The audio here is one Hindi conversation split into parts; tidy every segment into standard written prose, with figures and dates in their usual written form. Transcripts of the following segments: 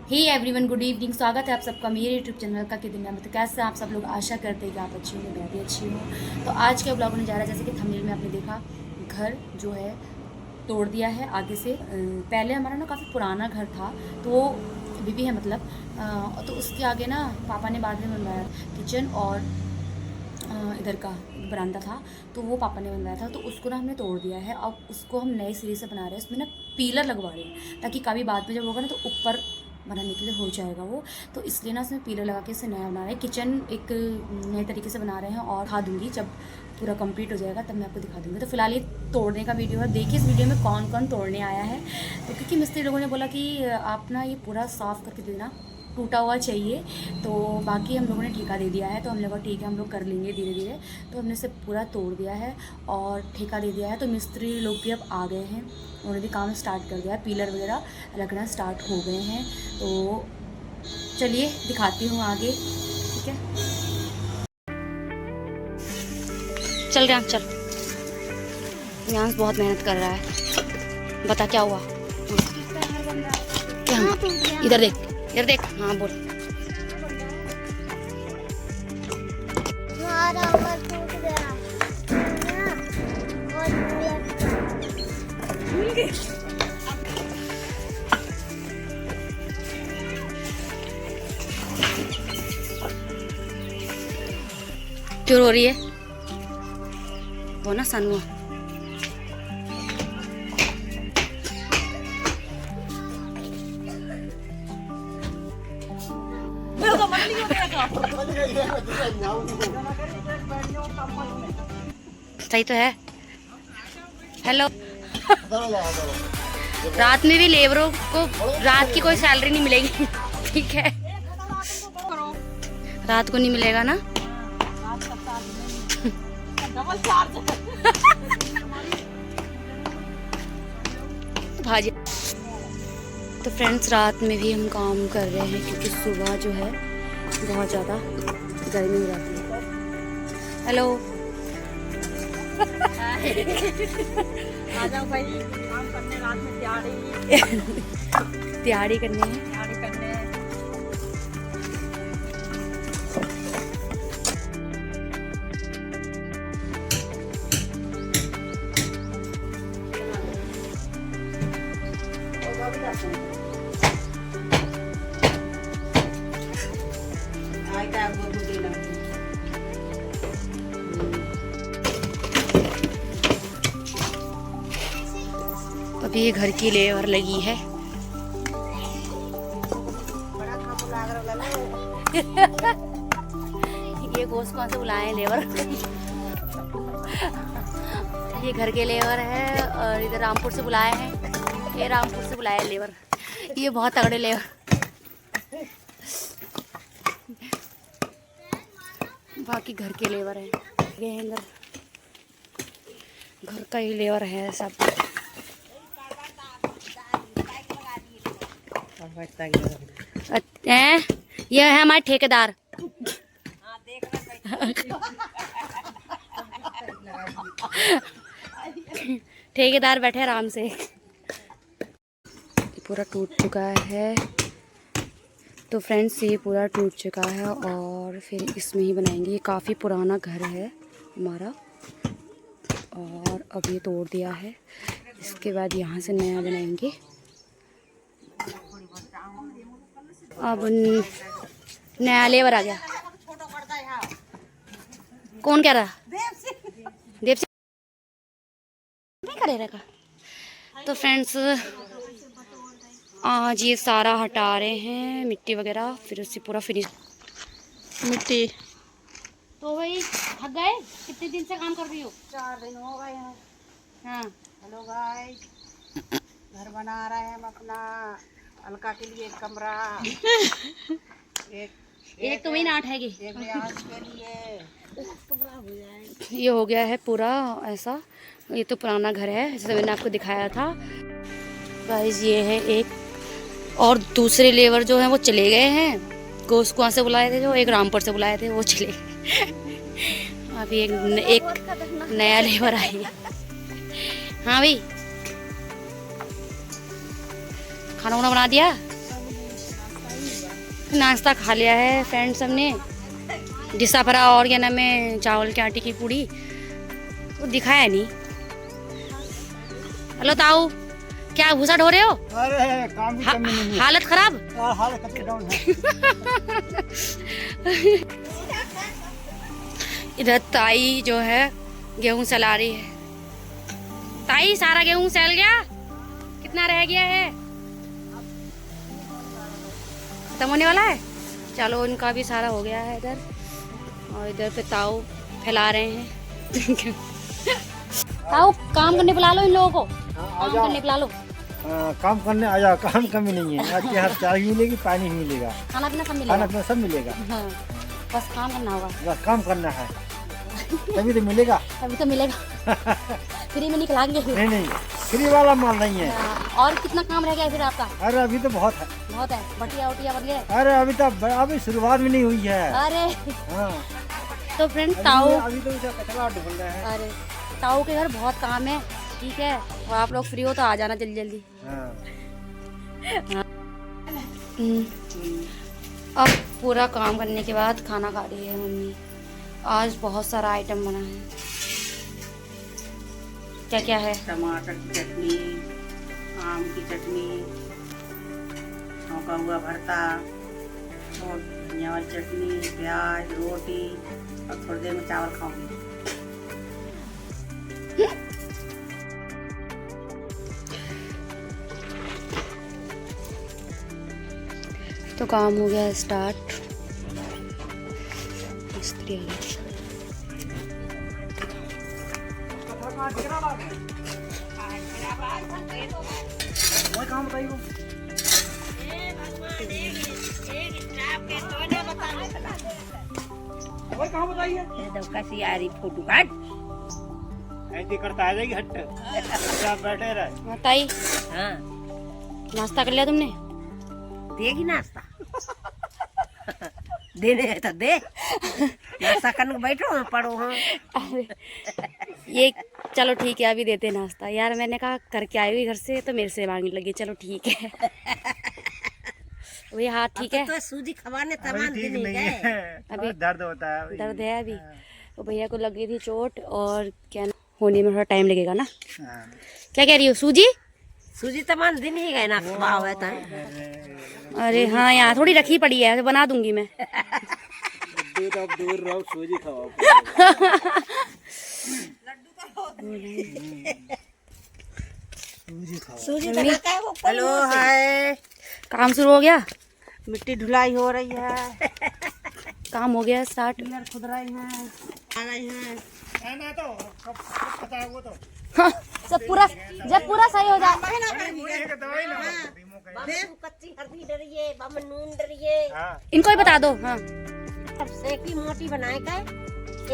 Hey everyone, good evening. स्वागत है आप सबका मेरे यूट्यूब चैनल का कि दुनिया में। तो कैसे आप सब लोग, आशा करते हैं कि आप अच्छी होंगे, मैं भी अच्छी हूँ। तो आज के ब्लॉग होने जा रहा है, जैसे कि थंबनेल में आपने देखा, घर जो है तोड़ दिया है आगे से। पहले हमारा ना काफ़ी पुराना घर था, तो वो अभी भी है मतलब। तो उसके आगे ना पापा ने बाद में बनवाया किचन, और इधर का बरामदा था, तो वो पापा ने बनवाया था। तो उसको ना हमने तोड़ दिया है। अब उसको हम नए सिरे से बना रहे हैं। उसमें ना पीलर लगवा रहे हैं, ताकि कभी बाद में जब होगा ना तो ऊपर बनाने के लिए हो जाएगा वो। तो इसलिए ना उसमें पीलर लगा के इसे नया बना रहे हैं। किचन एक नए तरीके से बना रहे हैं, और दिखा दूँगी जब पूरा कंप्लीट हो जाएगा, तब मैं आपको दिखा दूँगी। तो फिलहाल ये तोड़ने का वीडियो है। देखिए इस वीडियो में कौन कौन तोड़ने आया है। तो क्योंकि मिस्त्री लोगों ने बोला कि आप ना ये पूरा साफ़ करके देना, टूटा हुआ चाहिए। तो बाकी हम लोगों ने ठेका दे दिया है, तो हम लोग ठीक है, हम लोग कर लेंगे धीरे धीरे। तो हमने इसे पूरा तोड़ दिया है और ठेका दे दिया है। तो मिस्त्री लोग भी अब आ गए हैं, उन्होंने भी काम स्टार्ट कर दिया है, पीलर वगैरह लगना स्टार्ट हो गए हैं। तो चलिए दिखाती हूँ आगे, ठीक है। चल रहा चल, यहाँ बहुत मेहनत कर रहा है। बता क्या हुआ, क्या इधर देख, इधर देख। हाँ बोल। क्यों रो रही है वो ना सनुआ? सही तो है। हेलो। रात में भी लेबरों को रात की कोई सैलरी नहीं मिलेगी, ठीक है? रात को नहीं मिलेगा ना। भाजी। तो फ्रेंड्स, रात में भी हम काम कर रहे हैं, क्योंकि सुबह जो है बहुत ज़्यादा गर्मी हो जाती है। हेलो। आ जाओ भाई, काम करने रात में दिहाड़ी करनी है। अभी ये घर की लेबर लगी है। ये गोश्त कौन से बुलाए लेबर। ये घर के लेबर है, और इधर रामपुर से बुलाए हैं। ये रामपुर से बुलाए लेबर, ये बहुत तगड़े लेबर। बाकी घर के लेबर हैं, ये इधर घर का ही लेबर है सब। ये है हमारे ठेकेदार। ठेकेदार बैठे आराम से। पूरा टूट चुका है। तो फ्रेंड्स, ये पूरा टूट चुका है, और फिर इसमें ही बनाएंगे। ये काफ़ी पुराना घर है हमारा, और अब ये तोड़ दिया है। इसके बाद यहाँ से नया बनाएंगे। अब नया लेबर आ गया। कौन कह रहा? देव से नहीं करे रहेगा। तो फ्रेंड्स, आज ये सारा हटा रहे हैं, मिट्टी वगैरह, फिर उससे पूरा फिनिश मिट्टी। तो भाई थक गए? कितने दिन से काम कर रही हो? 4 दिन हो गए हैं। हाँ। हेलो गाइस, घर बना रहे हैं हम अपना। अलका के लिए एक कमरा, एक तो वही ना उठाएगी, एक रियाज के लिए कमरा हो जाए। ये हो गया है पूरा ऐसा। ये तो पुराना घर है, जैसे मैंने आपको दिखाया था गाइस। ये है एक, और दूसरे लेबर जो हैं वो चले गए हैं। गोश्त कहाँ से बुलाए थे, जो एक रामपुर से बुलाए थे, वो चले। अभी एक नया लेबर आई है। हाँ भाई, खाना वाना बना दिया? नाश्ता खा लिया है फ्रेंड सबने। डिशा भरा और क्या नाम है चावल के आटे की पूड़ी, वो दिखाया नहीं। हेलो ताऊ, क्या भूसा ढो रहे हो? अरे काम की कमी नहीं है। हालत खराब। हालत कतई डाउन है। इधर ताई जो है गेहूं सला रही है। ताई सारा गेहूं सल गया? कितना रह गया है? खत्म होने वाला है? चलो इनका भी सारा हो गया है इधर। और इधर पे ताऊ फैला रहे हैं। ताऊ काम करने बुला लो इन लोगों को, काम करने बुला लो। काम करने आ जाओ, काम कमी नहीं है। आज यहाँ चाय भी मिलेगी, पानी भी मिलेगा, खाना पीना सब खाना मिलेगा। पीना सब मिलेगा। हाँ, बस काम करना होगा। बस काम करना है, तभी तो मिलेगा। अभी तो मिलेगा। फ्री में नहीं खिलाएंगे। नहीं नहीं, फ्री वाला माल नहीं है। और कितना काम रह गया है फिर आपका? अरे अभी तो बहुत है, बहुत है। बटिया उटिया बन गए? अरे अभी तो अभी शुरुआत भी नहीं हुई है। अरे हाँ, तो फ्रेंड ताऊ, अभी तो उसे कचरा ढूंढ रहे हैं। अरे ताऊ के घर बहुत काम है, ठीक है। और आप लोग फ्री हो तो आ जाना जल्दी जल्दी। हाँ। अब पूरा काम करने के बाद खाना खा रही है मम्मी। आज बहुत सारा आइटम बना है। क्या क्या है? टमाटर की चटनी, आम की चटनी, छौंका हुआ भरता, और धनिया वाली चटनी, प्याज, रोटी, और थोड़ी देर में चावल खाऊंगी। तो काम हो गया स्टार्ट। मिस्त्री आ गए। कैसी आ रही फोटो काट ऐसे करता आ जाएगी हट। आप बैठे रहे। हाँ, ताई हाँ नाश्ता कर लिया तुमने? देगी नाश्ता। देने है तो दे, नाश्ता करने को बैठो हाँ, पढ़ो हाँ। अरे ये चलो ठीक है, अभी देते हैं नाश्ता। यार मैंने कहा करके आई हुई घर से तो मेरे से मांगने लगी। चलो ठीक है। वही हाथ ठीक है। तो सूजी खवाने तमाम ठीक दिन नहीं गए। है, अभी दर्द होता है अभी। दर्द है अभी। तो भैया को लग गई थी चोट और क्या होने में थोड़ा टाइम लगेगा ना। हाँ। क्या कह रही हो? सूजी? सूजी तमाम दिन ही गए ना, भाव है तो। अरे हाँ, यहाँ थोड़ी रखी पड़ी है, बना दूंगी मैं। दूध अब दूर रहो, सूजी खाओ। सूजी तो कहता है वो। हेलो हाय, काम शुरू हो गया? मिट्टी धुलाई हो रही है, काम हो गया स्टार्ट। पिलर खुद रही है, आ गई है। ना तो कब पता है वो तो हाँ, सब पूरा जब पूरा सही हो जाए। दवाई ना कच्ची हल्दी डरिए, बामन नून डरिए। हाँ। इनको ही बता दो। हाँ, सेकी मोटी बनाए का,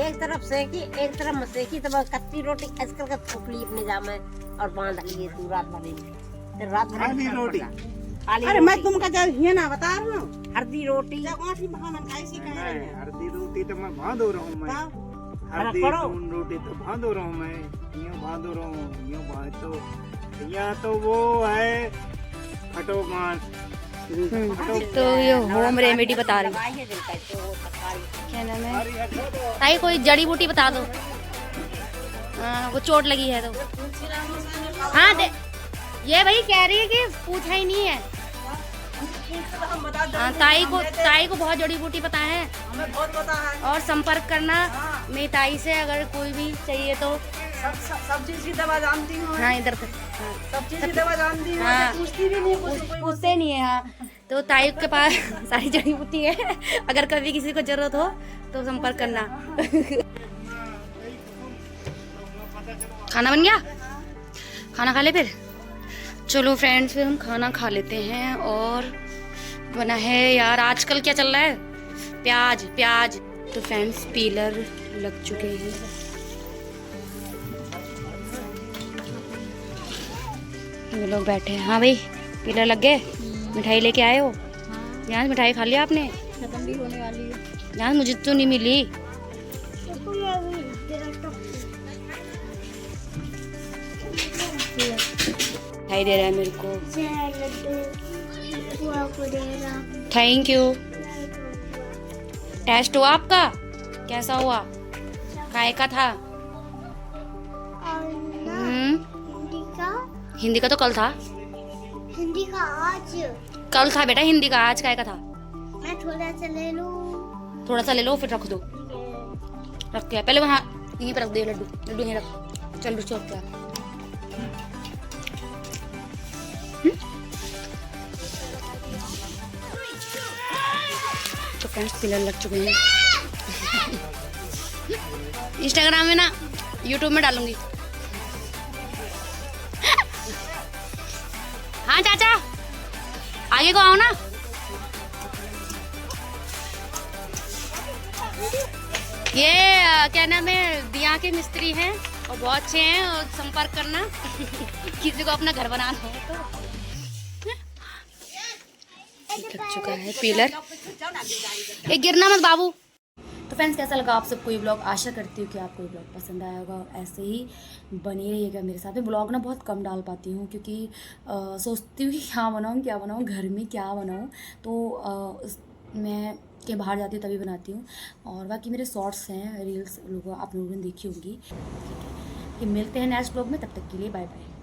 एक तरफ सेकी एक तरफ मत सेकी, तो बस कच्ची रोटी ऐसे करके थोपली अपने जामे और बांध लिए तू रात भर। फिर रात भर खाली रोटी। अरे मैं तुमका जब ये ना बता रहा हूँ, हल्दी रोटी हल्दी रोटी तो मैं बांधो रहा हूँ। मैं हल्दी करो। नून रोटी तो बांधो रहा हूँ। मैं यूँ बांधो रहा हूँ, यूँ बांध तो यहाँ तो वो है फटो मांस। तो ये होम रेमेडी बता रही। क्या नाम है ताई? कोई जड़ी बूटी बता दो। हाँ, वो चोट लगी है तो। हाँ ये भाई कह रही है कि पूछा ही नहीं है। हाँ, ताई को बहुत जड़ी बूटी पता है। हमें बहुत पता है। और संपर्क करना मेरी ताई से अगर कोई भी चाहिए तो। सब चीज की दवा जानती हूँ। हाँ, इधर तक। हाँ, सब चीज की दवा जानती हूँ। हाँ। पूछती भी नहीं, कोई पूछते नहीं है। हाँ, तो ताई के पास सारी जड़ी बूटी है, अगर कभी किसी को जरूरत हो तो संपर्क करना। खाना बन गया? खाना खा ले फिर। चलो फ्रेंड्स, फिर हम खाना खा लेते हैं। और बना है यार आजकल क्या चल रहा है, प्याज। तो फ्रेंड्स पीलर लग चुके हैं। ये लोग बैठे हैं। हाँ भाई, पीलर लग गए। मिठाई लेके आए हो? यहाँ मिठाई खा लिया आपने? खत्म भी होने वाली है। यहाँ मुझे तो नहीं मिली। दिखाई दे रहा है मेरे को। Thank you. टेस्ट हुआ आपका? कैसा हुआ? काय का था? हिंदी का तो कल था। हिंदी का आज कल था बेटा हिंदी का, आज काय का था? मैं थोड़ा सा ले लूं। थोड़ा सा ले लो फिर रख दो। रख के पहले वहाँ यहीं पर रख दे लड्डू। लड्डू यहीं रख। चल रुचो क्या? तो फ्रेंड्स पिलर लग चुके हैं। इंस्टाग्राम में ना, यूट्यूब में डालूंगी। हाँ चाचा आगे को आओ ना। ये क्या नाम है, दिया के मिस्त्री हैं और बहुत अच्छे हैं, और संपर्क करना किसी को अपना घर बनाना हो तो। लग चुका है पिलर, ये गिरना मत बाबू। तो फ्रेंड्स कैसा लगा आप सबको ये ब्लॉग? आशा करती हूँ कि आपको ये ब्लॉग पसंद आया होगा और ऐसे ही बने रहिएगा मेरे साथ। मैं ब्लॉग ना बहुत कम डाल पाती हूँ क्योंकि सोचती हूँ कि क्या बनाऊँ, घर में क्या बनाऊँ, तो मैं के बाहर जाती हूँ तभी बनाती हूँ। और बाकी मेरे शॉर्ट्स हैं, रील्स आप लोगों ने देखी होंगी। ठीक है, कि मिलते हैं नेक्स्ट ब्लॉग में, तब तक के लिए बाय बाय।